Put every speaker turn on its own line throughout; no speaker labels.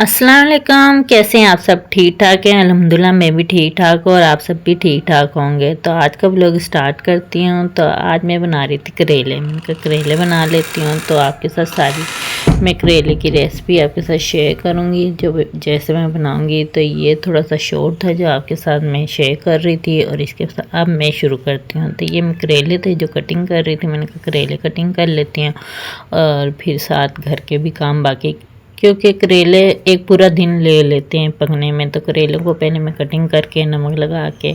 अस्सलाम वालेकुम। कैसे हैं आप सब? ठीक ठाक हैं? अल्हम्दुलिल्लाह मैं भी ठीक ठाक हूँ और आप सब भी ठीक ठाक होंगे। तो आज का व्लॉग स्टार्ट करती हूँ। तो आज मैं बना रही थी करेले। मैंने कहा करेले बना लेती हूँ। तो आपके साथ सारी मैं करेले की रेसिपी आपके साथ शेयर करूँगी जो जैसे मैं बनाऊँगी। तो ये थोड़ा सा शॉर्ट था जो आपके साथ मैं शेयर कर रही थी और इसके साथ अब मैं शुरू करती हूँ। तो ये मैं करेले थे जो कटिंग कर रही थी। मैंने कहा करेले कटिंग कर लेती हूँ और फिर साथ घर के भी काम बाकी, क्योंकि करेले एक पूरा दिन ले लेते हैं पकने में। तो करेले को पहले मैं कटिंग करके नमक लगा के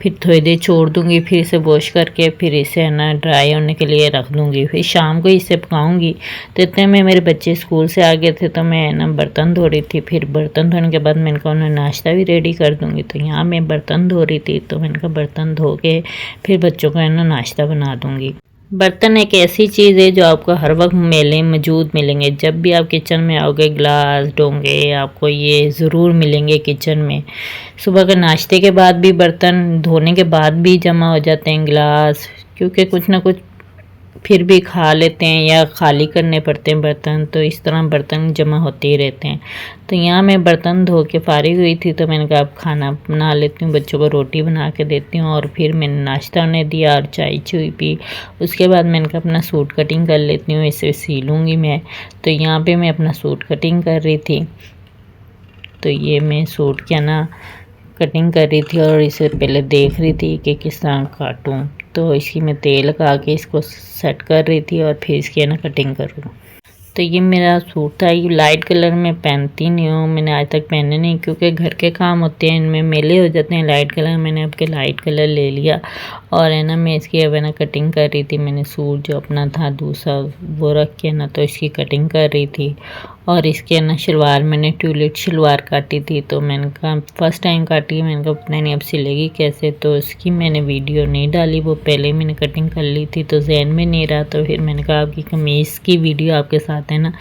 फिर थोड़ी देर छोड़ दूंगी, फिर इसे वॉश करके फिर इसे ना ड्राई होने के लिए रख दूंगी। फिर शाम को इसे पकाऊंगी। तो इतने में मेरे बच्चे स्कूल से आ गए थे तो मैं ना बर्तन धो रही थी। फिर बर्तन धोने के बाद मैंने कहा उन्हें नाश्ता भी रेडी कर दूंगी। तो यहाँ मैं बर्तन धो रही थी तो मैंने कहा बर्तन धो के फिर बच्चों का ना नाश्ता बना दूंगी। बर्तन एक ऐसी चीज़ है जो आपको हर वक्त मेले मौजूद मिलेंगे। जब भी आप किचन में आओगे गिलास डोंगे आपको ये ज़रूर मिलेंगे किचन में। सुबह के नाश्ते के बाद भी बर्तन धोने के बाद भी जमा हो जाते हैं गिलास, क्योंकि कुछ ना कुछ फिर भी खा लेते हैं या खाली करने पड़ते हैं बर्तन। तो इस तरह बर्तन जमा होते ही रहते हैं। तो यहाँ मैं बर्तन धो के फारिग हुई थी तो मैंने कहा अब खाना बना लेती हूँ, बच्चों को रोटी बना के देती हूँ। और फिर मैंने नाश्ता उन्हें दिया और चाय चुई पी। उसके बाद मैंने कहा अपना सूट कटिंग कर लेती हूँ, इसे सी लूँगी मैं। तो यहाँ पर मैं अपना सूट कटिंग कर रही थी। तो ये मैं सूट क्या ना कटिंग कर रही थी और इसे पहले देख रही थी कि किस तरह काटूं। तो इसकी मैं तेल लगा के इसको सेट कर रही थी और फिर इसकी ना कटिंग करूँ। तो ये मेरा सूट था। ये लाइट कलर में पहनती नहीं हूँ, मैंने आज तक पहने नहीं, क्योंकि घर के काम होते हैं इनमें मेले हो जाते हैं लाइट कलर। मैंने अब के लाइट कलर ले लिया और है ना मैं इसकी अब है ना कटिंग कर रही थी। मैंने सूट जो अपना था दूसरा वो रख के ना तो इसकी कटिंग कर रही थी। और इसके ना शलवार मैंने ट्यूलिट शलवार काटी थी। तो मैंने कहा फर्स्ट टाइम काटी, मैंने कहा पता नहीं अब सिलेगी कैसे। तो इसकी मैंने वीडियो नहीं डाली, वो पहले मैंने कटिंग कर ली थी तो जहन में नहीं रहा। तो फिर मैंने कहा आपकी कमीज़ की वीडियो आपके साथ है ना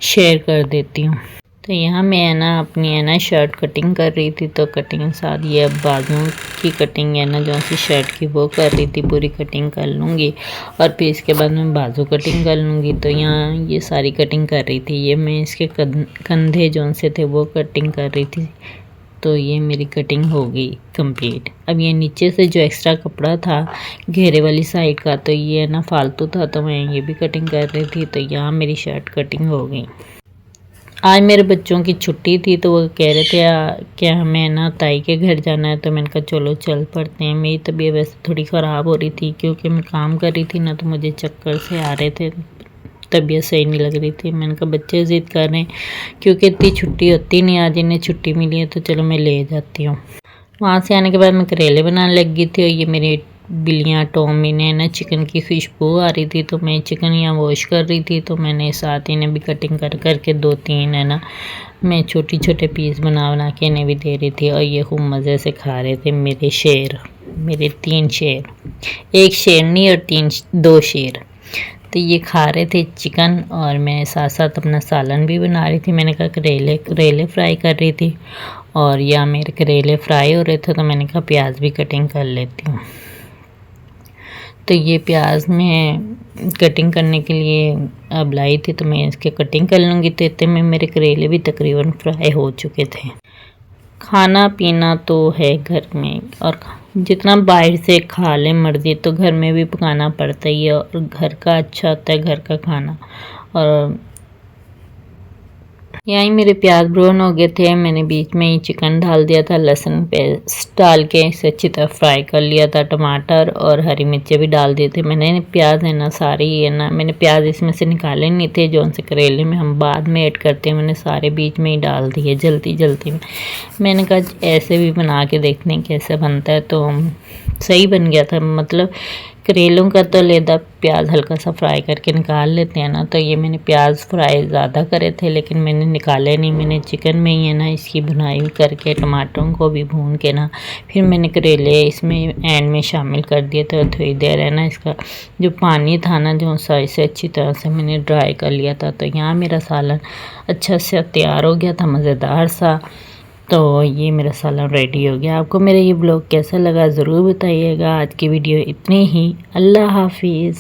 शेयर कर देती हूँ। तो यहाँ मैं है ना अपनी है ना शर्ट कटिंग कर रही थी। तो कटिंग साथ ये अब बाजुओं की कटिंग है ना जो सी शर्ट की वो कर रही थी, पूरी कटिंग कर लूँगी और फिर इसके बाद मैं बाजू कटिंग कर लूँगी। तो यहाँ ये सारी कटिंग कर रही थी। ये मैं इसके कंधे जो से थे वो कटिंग कर रही थी। तो ये मेरी कटिंग हो गई कंप्लीट। अब ये नीचे से जो एक्स्ट्रा कपड़ा था घेरे वाली साइड का तो ये ना फालतू था तो मैं ये भी कटिंग कर रही थी। तो यहाँ मेरी शर्ट कटिंग हो गई। आज मेरे बच्चों की छुट्टी थी तो वो कह रहे थे कि हमें ना ताई के घर जाना है। तो मैंने कहा चलो चल पड़ते हैं। मेरी तबीयत वैसे थोड़ी ख़राब हो रही थी क्योंकि मैं काम कर रही थी ना तो मुझे चक्कर से आ रहे थे, तबीयत सही नहीं लग रही थी। मैंने कहा बच्चे ज़िद कर रहे हैं क्योंकि इतनी छुट्टी होती नहीं, आज इन्हें छुट्टी मिली है तो चलो मैं ले जाती हूँ। वहाँ से आने के बाद मैं करेले बनाने लग गई थी और ये मेरी बिल्लियाँ टॉमी ने ना चिकन की खुशबू आ रही थी तो मैं चिकन यहाँ वॉश कर रही थी। तो मैंने साथ इन्हें भी कटिंग कर करके 2-3 है ना मैं छोटे छोटे पीस बना के इन्हें भी दे रही थी। और ये खूब मज़े से खा रहे थे मेरे शेर, मेरे 3 शेर, एक शेरनी और 2 शेर। तो ये खा रहे थे चिकन और मैं साथ साथ अपना सालन भी बना रही थी। मैंने कहा करेले फ्राई कर रही थी और या मेरे करेले फ्राई हो रहे थे तो मैंने कहा प्याज भी कटिंग कर लेती हूँ। तो ये प्याज में कटिंग करने के लिए अब लाई थी तो मैं इसके कटिंग कर लूँगी। तो इतने में मेरे करेले भी तकरीबन फ्राई हो चुके थे। खाना पीना तो है घर में और जितना बाहर से खा ले मर्जी तो घर में भी पकाना पड़ता ही है और घर का अच्छा होता है घर का खाना। और यहीं मेरे प्याज ब्राउन हो गए थे। मैंने बीच में ही चिकन डाल दिया था, लहसुन पेस्ट डाल के इसे अच्छी तरह फ्राई कर लिया था। टमाटर और हरी मिर्चें भी डाल दिए थे मैंने। प्याज है ना सारी है ना मैंने प्याज इसमें से निकाले नहीं थे जो उनसे करेले में हम बाद में ऐड करते हैं, मैंने सारे बीच में ही डाल दिए जल्दी जल्दी में। मैंने कहा ऐसे भी बना के देखते हैं कैसे बनता है। तो सही बन गया था। मतलब करेलों का तो लेदा प्याज हल्का सा फ्राई करके निकाल लेते हैं ना। तो ये मैंने प्याज फ्राई ज़्यादा करे थे लेकिन मैंने निकाले नहीं। मैंने चिकन में ही है ना इसकी भुनाई करके टमाटरों को भी भून के ना फिर मैंने करेले इसमें एंड में शामिल कर दिए थे। थोड़ी देर है ना इसका जो पानी था ना जो सा इसे अच्छी तरह से मैंने ड्राई कर लिया था। तो यहाँ मेरा सालन अच्छा से तैयार हो गया था, मज़ेदार सा। तो ये मेरा सालन रेडी हो गया। आपको मेरा ये ब्लॉग कैसा लगा ज़रूर बताइएगा। आज की वीडियो इतनी ही। अल्लाह हाफिज़।